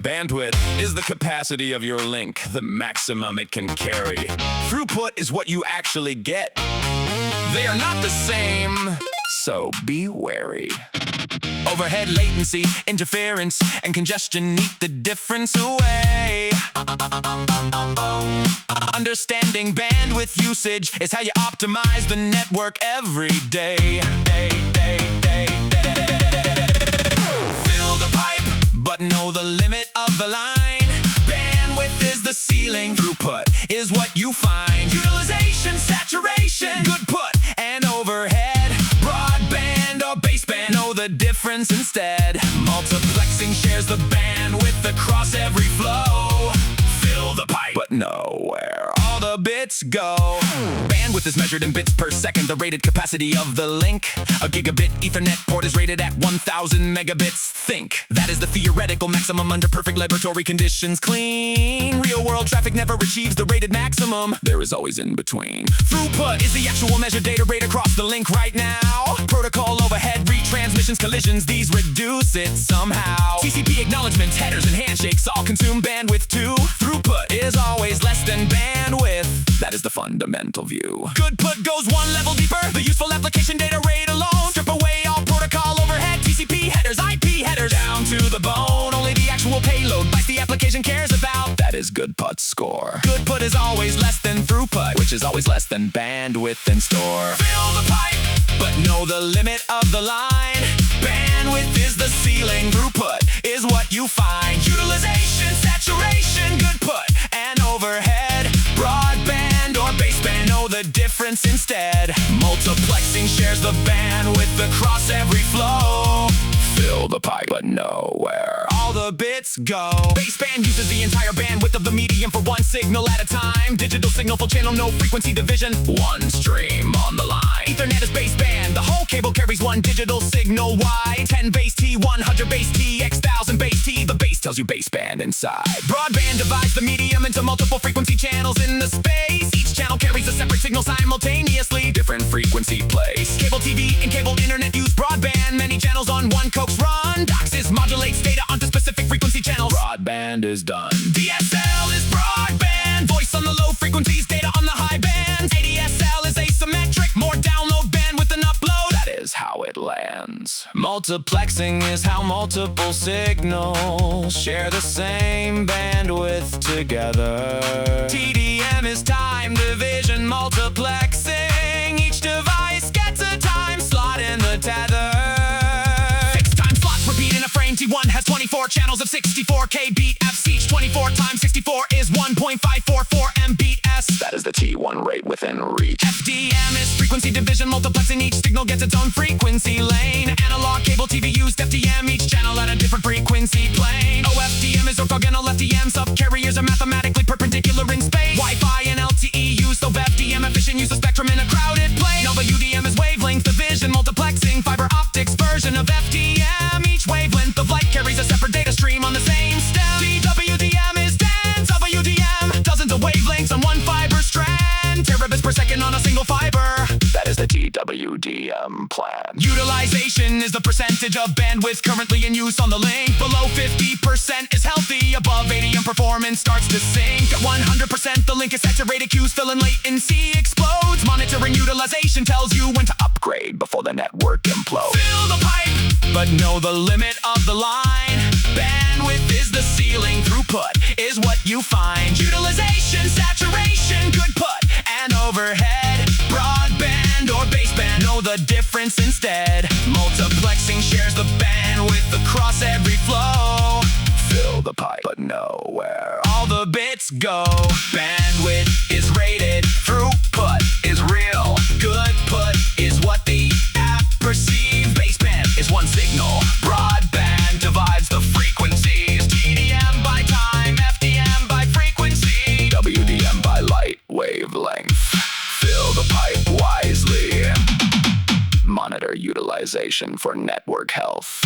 Bandwidth is the capacity of your link, the maximum it can carry. Throughput is what you actually get. They are not the same, so be wary. Overhead latency, interference, and congestion eat the difference away. Understanding bandwidth usage is how you optimize the network every day. Fill the pipe, but know the limit of the line. Bandwidth is the ceiling. Throughput is what you find. Utilization, saturation, Goodput, and overhead. Broadband or baseband, know the difference instead. Multiplexing shares the bandwidth across every flow. Fill the pipe, but know where all the bits go. Bandwidth is measured in bits per second, the rated capacity of the link. A gigabit Ethernet port is rated at 1,000 megabits. Think, that is the theoretical maximum under perfect laboratory conditions. Clean, real-world traffic never achieves the rated maximum. There is always in between. Throughput is the actual measured data rate across the link right now. Protocol overhead, retransmissions, collisions, these reduce it somehow. TCP acknowledgements, headers, and handshakes all consume bandwidth too. Throughput is always less than bandwidth. That is the fundamental view. Goodput goes one level deeper. The useful application data rate alone. Strip away all protocol overhead, TCP headers, IP headers, down to the bone. Only the actual payload bytes the application cares about. That is Goodput's score. Goodput is always less than throughput, which is always less than bandwidth in store. Fill the pipe, but know the limit of the line. Bandwidth is the ceiling. Throughput is what you find. Utilization, saturation, Goodput, and overhead. Broadband or baseband, know the difference instead. Multiplexing shares the bandwidth across every flow. Fill the pipe, but know where all the bits go. Baseband uses the entire bandwidth of the medium for one signal at a time. Digital signal full channel, no frequency division. One stream on the line. Ethernet is baseband. The whole cable carries one digital signal wide. 10 base T, 100 base T, X 1000 base T. The base tells you baseband inside. Broadband divides the medium into multiple frequency channels in the space. Each channel carries a separate signal simultaneously. Different frequency place. Cable TV and cable internet use broadband. Many channels on one coax run. DOCSIS modulates data onto specific frequency channels. Broadband is done. DSL is broadband. Voice on the low frequencies, data on the high bands. ADSL is asymmetric. More download bandwidth than upload. That is how it lands. Multiplexing is how multiple signals share the same bandwidth together. TDM is time division multiplexing. Each device gets a time slot in the tether. Fixed time slots repeat in a frame. T1 has 24 channels of 64 kbps. Each 24 times 64 is 1.544 mbps. That is the T1 rate within reach. FDM is frequency division multiplexing. Each signal gets its own frequency lane. Analog cable TV used FDM. Each channel at a different frequency plane. OFDM is orthogonal FDM. Subcarriers are mathematically perpendicular in space. Wi-Fi and LTE use of FDM. Efficient use of spectrum in a crowded plane. Nova UDM is wavelength division multiplexing. Fiber optics version of FDM. Each wavelength of light carries a separate data stream on the same stem. DWDM is dense WDM. Dozens of wavelengths on one fiber strand. Terabits per second on a single fiber. That is the DWDM plan. Utilization is the percentage of bandwidth currently in use on the link. Below 50% is healthy. Above 80 performance starts to sink. At 100% the link is saturated. Queues fill and latency explodes. Monitoring utilization tells you when to upgrade before the network implodes. Fill the pipe, but know the limit of the line. Bandwidth is the ceiling. Throughput is what you find. Utilization, saturation, Goodput, and overhead. Broadband or baseband, know the difference instead. Multiplexing shares the bandwidth across every flow. Fill the pipe, but know where all the bits go. Bandwidth is rated. Throughput is real. Goodput is what the app perceives. Baseband is one signal. Broadband divides the frequencies. TDM by time, FDM by frequency, WDM by light wavelength. Fill the pipe wisely. Monitor utilization for network health.